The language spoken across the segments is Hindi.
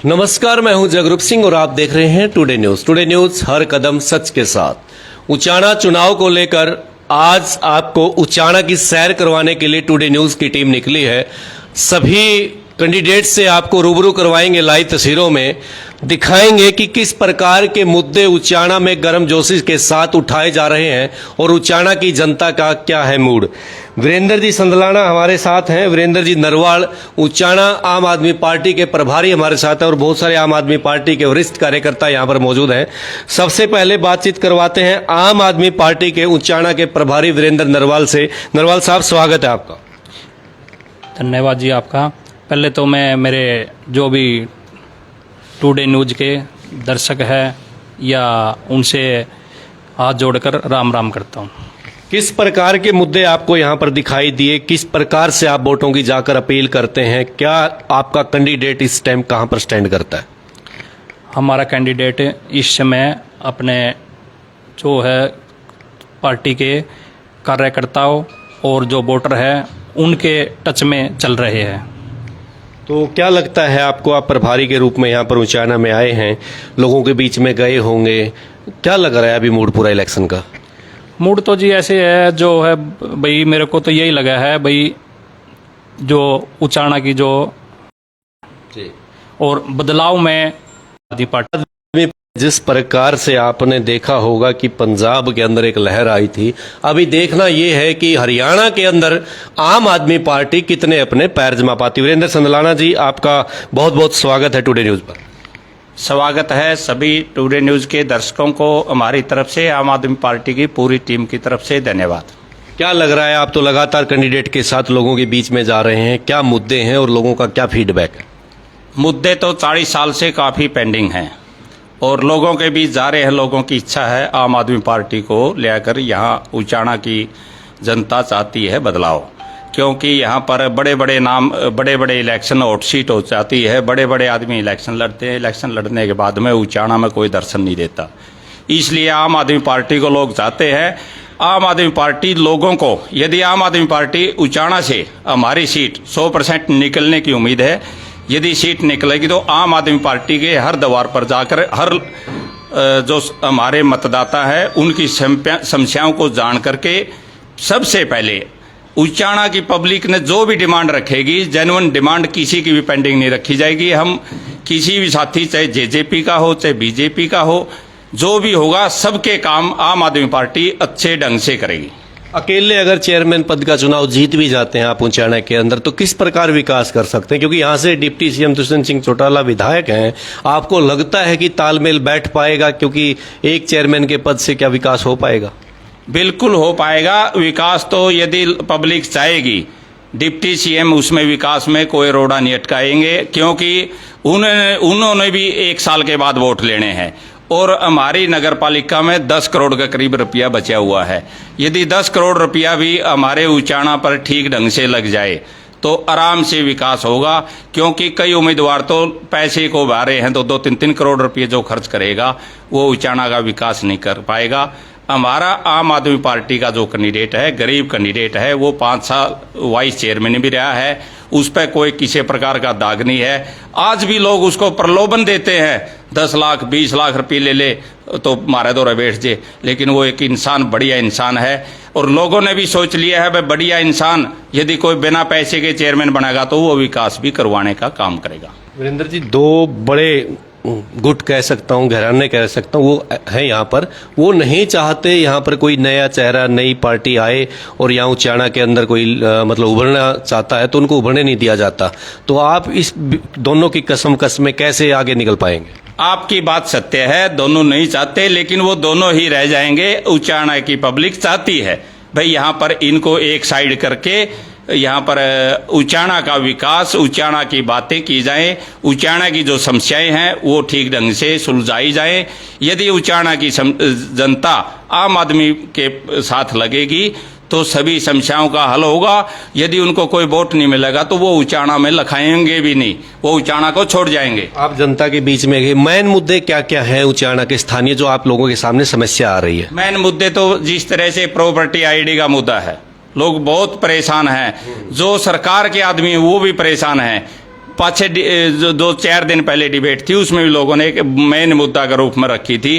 नमस्कार, मैं हूं जगरूप सिंह और आप देख रहे हैं टुडे न्यूज। टुडे न्यूज हर कदम सच के साथ। उचाना चुनाव को लेकर आज आपको उचाना की सैर करवाने के लिए टुडे न्यूज की टीम निकली है। सभी कैंडिडेट से आपको रूबरू करवाएंगे, लाइव तस्वीरों में दिखाएंगे कि किस प्रकार के मुद्दे उचाना में गर्मजोशी के साथ उठाए जा रहे हैं और उचाना की जनता का क्या है मूड। वीरेंद्र जी संदलाना हमारे साथ हैं, वीरेंद्र जी नरवाल उचाना आम आदमी पार्टी के प्रभारी हमारे साथ हैं और बहुत सारे आम आदमी पार्टी के वरिष्ठ कार्यकर्ता यहाँ पर मौजूद हैं। सबसे पहले बातचीत करवाते हैं आम आदमी पार्टी के उचाना के प्रभारी वीरेंद्र नरवाल से। नरवाल साहब, स्वागत है आपका। धन्यवाद जी आपका। पहले तो मैं मेरे जो भी टुडे न्यूज के दर्शक हैं या उनसे हाथ जोड़कर राम राम करता हूँ। किस प्रकार के मुद्दे आपको यहाँ पर दिखाई दिए, किस प्रकार से आप वोटों की जाकर अपील करते हैं, क्या आपका कैंडिडेट इस टाइम कहाँ पर स्टैंड करता है? हमारा कैंडिडेट इस समय अपने जो है पार्टी के कार्यकर्ताओं और जो वोटर हैं उनके टच में चल रहे हैं। तो क्या लगता है आपको, आप प्रभारी के रूप में यहाँ पर उचाना में आए हैं, लोगों के बीच में गए होंगे, क्या लग रहा है अभी मूड पूरा इलेक्शन का? मूड तो जी ऐसे है जो है भाई, मेरे को तो यही लगा है भाई जो उचाना की जो जी और बदलाव में पार्टी जिस प्रकार से आपने देखा होगा कि पंजाब के अंदर एक लहर आई थी, अभी देखना यह है कि हरियाणा के अंदर आम आदमी पार्टी कितने अपने पैर जमा पाती। वीरेंद्र संदलाना जी, आपका बहुत बहुत स्वागत है टुडे न्यूज पर। स्वागत है सभी टुडे न्यूज के दर्शकों को हमारी तरफ से, आम आदमी पार्टी की पूरी टीम की तरफ से धन्यवाद। क्या लग रहा है, आप तो लगातार कैंडिडेट के साथ लोगों के बीच में जा रहे हैं, क्या मुद्दे हैं और लोगों का क्या फीडबैक है? मुद्दे तो 40 साल से काफ़ी पेंडिंग हैं और लोगों के बीच जा रहे हैं। लोगों की इच्छा है आम आदमी पार्टी को लेकर, यहाँ उचाना की जनता चाहती है बदलाव, क्योंकि यहाँ पर बड़े बड़े नाम, बड़े बड़े इलेक्शन हॉट सीट हो जाती है, बड़े बड़े आदमी इलेक्शन लड़ते हैं, इलेक्शन लड़ने के बाद में उचाना में कोई दर्शन नहीं देता। इसलिए आम आदमी पार्टी को लोग चाहते हैं। आम आदमी पार्टी लोगों को, यदि आम आदमी पार्टी उचाना से हमारी सीट 100% निकलने की उम्मीद है, यदि सीट निकलेगी तो आम आदमी पार्टी के हर द्वार पर जाकर हर जो हमारे मतदाता हैं उनकी समस्याओं को जान करके सबसे पहले उचाना की पब्लिक ने जो भी डिमांड रखेगी, जेन्युइन डिमांड, किसी की भी पेंडिंग नहीं रखी जाएगी। हम किसी भी साथी, चाहे जेजेपी का हो चाहे बीजेपी का हो, जो भी होगा सबके काम आम आदमी पार्टी अच्छे ढंग से करेगी। अकेले अगर चेयरमैन पद का चुनाव जीत भी जाते हैं आप उचाना के अंदर, तो किस प्रकार विकास कर सकते हैं? क्योंकि यहाँ से डिप्टी सीएम दुष्यंत सिंह चौटाला विधायक हैं, आपको लगता है कि तालमेल बैठ पाएगा? क्योंकि एक चेयरमैन के पद से क्या विकास हो पाएगा? बिल्कुल हो पाएगा विकास, तो यदि पब्लिक चाहेगी। डिप्टी सीएम उसमें विकास में कोई रोड़ा नहीं अटकाएंगे, क्योंकि उन्होंने भी 1 साल के बाद वोट लेने हैं और हमारी नगर पालिका में 10 करोड़ का करीब रुपया बचा हुआ है। यदि 10 करोड़ रुपया भी हमारे उचाना पर ठीक ढंग से लग जाए तो आराम से विकास होगा, क्योंकि कई उम्मीदवार तो पैसे को भा रहे हैं तो 2-3 करोड़ रुपये जो खर्च करेगा वो उचाना का विकास नहीं कर पाएगा। हमारा आम आदमी पार्टी का जो कैंडिडेट है, गरीब कैंडिडेट है, वो 5 साल वाइस चेयरमैन भी रहा है, उस पर कोई किसी प्रकार का दाग नहीं है। आज भी लोग उसको प्रलोभन देते हैं, 10 लाख 20 लाख रुपये ले ले तो मारे दौरे बैठ जाए, लेकिन वो एक इंसान, बढ़िया इंसान है और लोगों ने भी सोच लिया है भाई बढ़िया इंसान यदि कोई बिना पैसे के चेयरमैन बनेगा तो वो विकास भी करवाने का काम करेगा। वीरेंद्र जी, 2 बड़े गुट कह सकता हूँ, घराने कह सकता हूँ, वो है यहाँ पर, वो नहीं चाहते यहाँ पर कोई नया चेहरा, नई पार्टी आए और यहाँ उचाना के अंदर कोई मतलब उभरना चाहता है तो उनको उभरने नहीं दिया जाता। तो आप इस दोनों की कस में कैसे आगे निकल पाएंगे? आपकी बात सत्य है, दोनों नहीं चाहते, लेकिन वो दोनों ही रह जाएंगे। उचाना की पब्लिक चाहती है भाई यहाँ पर इनको एक साइड करके यहाँ पर उचाना का विकास, उचाना की बातें की जाएं, उचाना की जो समस्याएं हैं वो ठीक ढंग से सुलझाई जाएं। यदि उचाना की जनता आम आदमी के साथ लगेगी तो सभी समस्याओं का हल होगा। यदि उनको कोई वोट नहीं मिलेगा तो वो उचाना में लखाएंगे भी नहीं, वो उचाना को छोड़ जाएंगे। आप जनता के बीच में गए, मेन मुद्दे क्या क्या हैं उचाना के स्थानीय जो आप लोगों के सामने समस्या आ रही है? मेन मुद्दे तो जिस तरह से प्रॉपर्टी आईडी का मुद्दा है, लोग बहुत परेशान हैं। जो सरकार के आदमी हैं वो भी परेशान हैं। पाछे जो 2-4 दिन पहले डिबेट थी उसमें भी लोगों ने एक मेन मुद्दा के रूप में रखी थी।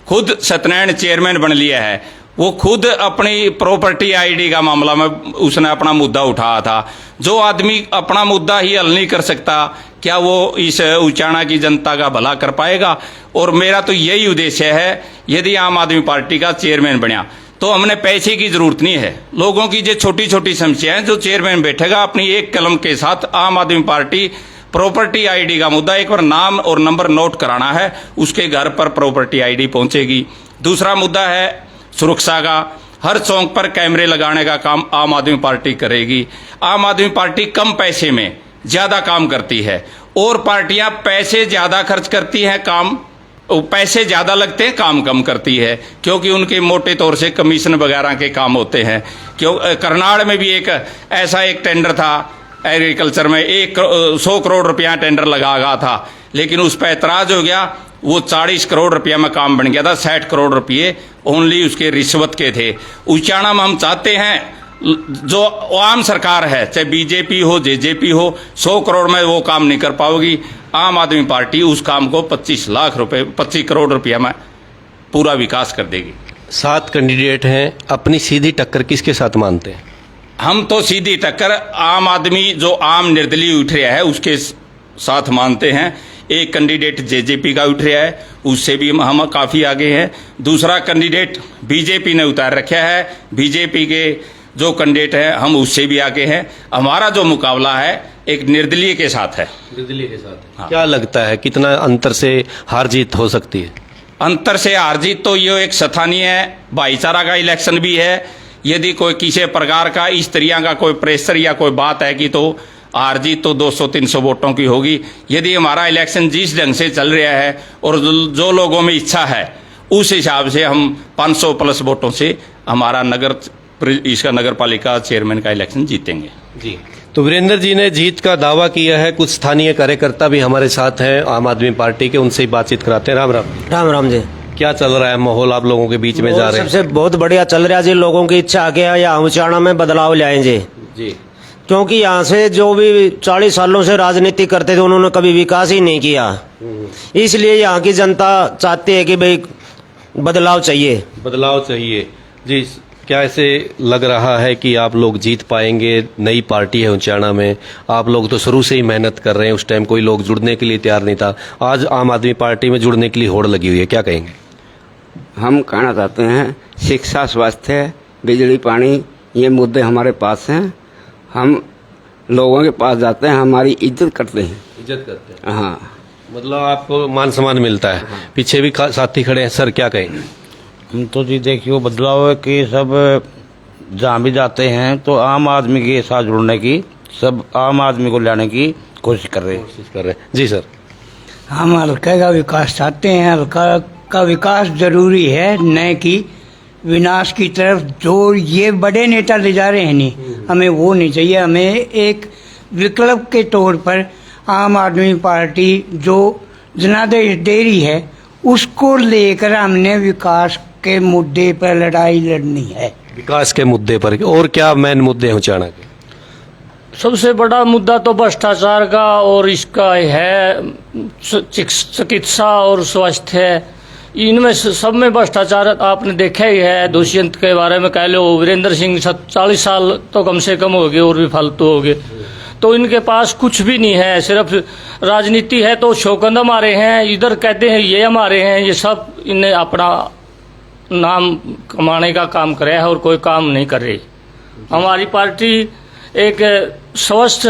खुद सत्यनारायण चेयरमैन बन लिया है, वो खुद अपनी प्रॉपर्टी आईडी का मामला में उसने अपना मुद्दा उठाया था। जो आदमी अपना मुद्दा ही हल नहीं कर सकता, क्या वो इस उचाना की जनता का भला कर पाएगा? और मेरा तो यही उद्देश्य है, यदि आम आदमी पार्टी का चेयरमैन बना तो हमने पैसे की जरूरत नहीं है। लोगों की जो छोटी छोटी समस्याएं, जो चेयरमैन बैठेगा अपनी एक कलम के साथ, आम आदमी पार्टी प्रॉपर्टी आईडी का मुद्दा, एक बार नाम और नंबर नोट कराना है, उसके घर पर प्रॉपर्टी आईडी पहुंचेगी। दूसरा मुद्दा है सुरक्षा का, हर चौक पर कैमरे लगाने का काम आम आदमी पार्टी करेगी। आम आदमी पार्टी कम पैसे में ज्यादा काम करती है, और पार्टियां पैसे ज्यादा खर्च करती हैं, पैसे ज्यादा लगते हैं, काम कम करती है, क्योंकि उनके मोटे तौर से कमीशन वगैरह के काम होते हैं। क्यों करनाल में भी एक ऐसा एक टेंडर था एग्रीकल्चर में, 100 करोड़ रुपया टेंडर लगा गया था, लेकिन उस पर ऐतराज हो गया। वो 40 करोड़ रुपया में काम बन गया था, 60 करोड़ रुपये ओनली उसके रिश्वत के थे। उचाना में हम चाहते हैं जो आम सरकार है, चाहे बीजेपी हो जेजेपी हो, 100 करोड़ में वो काम नहीं कर पाओगी। आम आदमी पार्टी उस काम को 25 करोड़ रुपया में पूरा विकास कर देगी। 7 कैंडिडेट हैं, अपनी सीधी टक्कर किसके साथ मानते हैं? हम तो सीधी टक्कर आम आदमी जो आम निर्दलीय उठ रहा है उसके साथ मानते हैं। एक कैंडिडेट जेजेपी का उठ रहा है, उससे भी हम काफी आगे हैं। दूसरा कैंडिडेट बीजेपी ने उतार रखा है, बीजेपी के जो कैंडिडेट है हम उससे भी आगे हैं। हमारा जो मुकाबला है एक निर्दलीय के साथ है। निर्दलीय के साथ। हाँ। क्या लगता है कितना अंतर से हार जीत हो सकती है? अंतर से हार जीत तो ये एक स्थानीय भाईचारा का इलेक्शन भी है। यदि कोई किसी प्रकार का इस तरह का कोई प्रेशर या कोई बात है कि तो हार जीत तो 200-300 वोटों की होगी। यदि हमारा इलेक्शन जिस ढंग से चल रहा है और जो लोगों में इच्छा है उस हिसाब से हम 500 प्लस वोटों से हमारा इसका नगर पालिका चेयरमैन का इलेक्शन जीतेंगे। जी, तो वीरेंद्र जी ने जीत का दावा किया है। कुछ स्थानीय कार्यकर्ता भी हमारे साथ हैं आम आदमी पार्टी के, उनसे ही बातचीत कराते हैं। राम राम। राम राम जी। क्या चल रहा है माहौल आप लोगों के बीच में जा रहे हैं? सबसे बहुत बढ़िया चल रहा है जी। लोगों की इच्छा आगे है यहाँ उचाना में बदलाव लाएं जी। क्योंकि यहाँ से जो भी 40 सालों से राजनीति करते थे उन्होंने कभी विकास ही नहीं किया, इसलिए यहाँ की जनता चाहती है कि भाई बदलाव चाहिए। बदलाव चाहिए जी। क्या ऐसे लग रहा है कि आप लोग जीत पाएंगे? नई पार्टी है उचाना में, आप लोग तो शुरू से ही मेहनत कर रहे हैं। उस टाइम कोई लोग जुड़ने के लिए तैयार नहीं था, आज आम आदमी पार्टी में जुड़ने के लिए होड़ लगी हुई है, क्या कहेंगे? हम कहना चाहते हैं शिक्षा, स्वास्थ्य, बिजली, पानी, ये मुद्दे हमारे पास हैं। हम लोगों के पास जाते हैं, हमारी इज्जत करते हैं। इज्जत करते हैं? हाँ, मतलब आपको मान सम्मान मिलता है। पीछे भी साथी खड़े हैं, सर क्या कहेंगे? हम तो जी देखिए बदलाव के सब जहाँ भी जाते हैं तो आम आदमी के साथ जुड़ने की, सब आम आदमी को लाने की कोशिश कर रहे हैं। जी सर। हम हल्के का विकास चाहते हैं। हल्का का विकास जरूरी है, न कि विनाश की तरफ जो ये बड़े नेता ले जा रहे हैं। नहीं, हमें वो नहीं चाहिए। हमें एक विकल्प के तौर पर आम आदमी पार्टी जो जनादेश दे रही है उसको लेकर हमने विकास के मुद्दे पर लड़ाई लड़नी है। विकास के मुद्दे पर और क्या मेन मुद्दे हैं उचाना के? सबसे बड़ा मुद्दा तो भ्रष्टाचार का और इसका है चिकित्सा और स्वास्थ्य। इनमें सब में भ्रष्टाचार आपने देखा ही है। दुष्यंत के बारे में कह लो, वीरेंद्र सिंह 40 साल तो कम से कम हो गए और भी फालतू हो गए। तो इनके पास कुछ भी नहीं है, सिर्फ राजनीति है। तो शौकंद हमारे हैं, इधर कहते हैं ये हमारे हैं, ये सब इन्हें अपना नाम कमाने का काम करे है और कोई काम नहीं कर रही। हमारी पार्टी एक स्वस्थ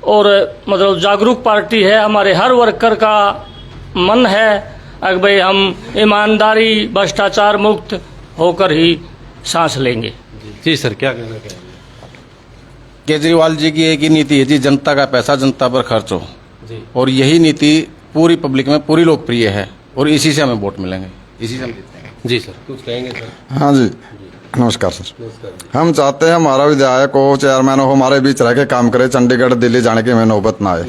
और मतलब जागरूक पार्टी है। हमारे हर वर्कर का मन है अगर भाई हम ईमानदारी भ्रष्टाचार मुक्त होकर ही सांस लेंगे। जी सर, क्या कहना चाहेंगे? केजरीवाल जी की एक ही नीति है जी, जनता का पैसा जनता पर खर्च हो जी। और यही नीति पूरी पब्लिक में पूरी लोकप्रिय है और इसी से हमें वोट मिलेंगे, इसी से हम जीतेंगे। जी सर, कुछ कहेंगे सर? हाँ जी, नमस्कार सर। हम चाहते हैं हमारा विधायक हो, चेयरमैन हो, हमारे बीच रह के काम करे। चंडीगढ़ दिल्ली जाने की हमें नौबत ना आए।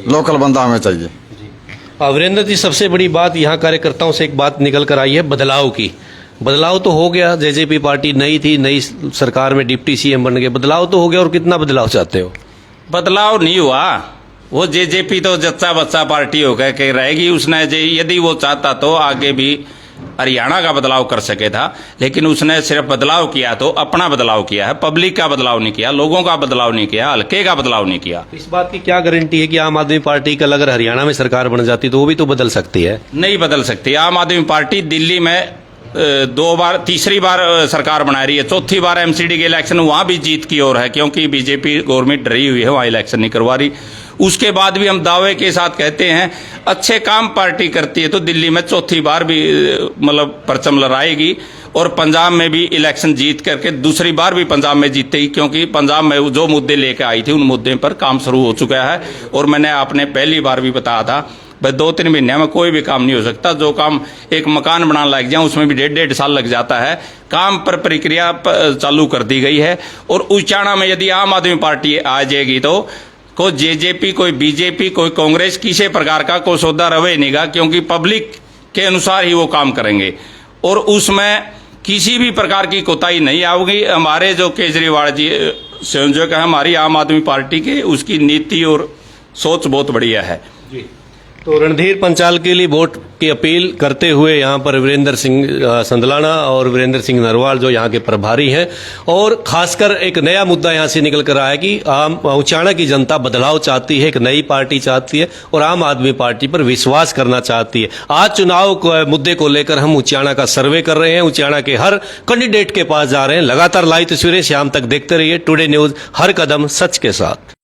लोकल बंदा हमें चाहिए। वीरेंद्र जी, सबसे बड़ी बात यहाँ कार्यकर्ताओं से एक बात निकल कर आई है बदलाव की। बदलाव तो हो गया, जेजेपी पार्टी नई थी, नई सरकार में डिप्टी सीएम बन गए, बदलाव तो हो गया। और कितना बदलाव चाहते हो? बदलाव नहीं हुआ, वो जेजेपी तो जच्चा बच्चा पार्टी होकर के रहेगी। उसने यदि वो चाहता तो आगे भी हरियाणा का बदलाव कर सके था, लेकिन उसने सिर्फ बदलाव किया तो अपना बदलाव किया है, पब्लिक का बदलाव नहीं किया, लोगों का बदलाव नहीं किया, हल्के का बदलाव नहीं किया। इस बात की क्या गारंटी है कि आम आदमी पार्टी कल अगर हरियाणा में सरकार बन जाती तो वो भी तो बदल सकती है? नहीं बदल सकती। आम आदमी पार्टी दिल्ली में 2 बार, तीसरी बार सरकार बना रही है, चौथी बार एमसीडी के इलेक्शन वहां भी जीत की ओर है, क्योंकि बीजेपी गवर्नमेंट डरी हुई है, वहां इलेक्शन नहीं करवा रही। उसके बाद भी हम दावे के साथ कहते हैं अच्छे काम पार्टी करती है तो दिल्ली में चौथी बार भी मतलब परचम लहराएगी, और पंजाब में भी इलेक्शन जीत करके दूसरी बार भी पंजाब में जीतेगी, क्योंकि पंजाब में जो मुद्दे लेकर आई थी उन मुद्दे पर काम शुरू हो चुका है। और मैंने आपने पहली बार भी बताया था भाई 2-3 महीने में कोई भी काम नहीं हो सकता। जो काम एक मकान बनाने लग जाए उसमें भी 1.5 साल लग जाता है। काम पर प्रक्रिया चालू कर दी गई है। और उचाना में यदि आम आदमी पार्टी आ जाएगी तो कोई जेजेपी, कोई बीजेपी, कोई कांग्रेस किसी प्रकार का कोई सौदा रवे नहीं गा, क्योंकि पब्लिक के अनुसार ही वो काम करेंगे और उसमें किसी भी प्रकार की कोताही नहीं आएगी। हमारे जो केजरीवाल जी संयोजक है हमारी आम आदमी पार्टी के, उसकी नीति और सोच बहुत बढ़िया है। तो रणधीर पंचाल के लिए वोट की अपील करते हुए यहाँ पर वीरेंद्र सिंह संदलाना और वीरेंद्र सिंह नरवाल जो यहाँ के प्रभारी हैं, और खासकर एक नया मुद्दा यहाँ से निकल कर आया कि आम उचाना की जनता बदलाव चाहती है, एक नई पार्टी चाहती है और आम आदमी पार्टी पर विश्वास करना चाहती है। आज चुनाव मुद्दे को लेकर हम उचाना का सर्वे कर रहे हैं, उचाना के हर कैंडिडेट के पास जा रहे हैं। लगातार लाइव तस्वीरें शाम तक देखते रहिए टुडे न्यूज, हर कदम सच के साथ।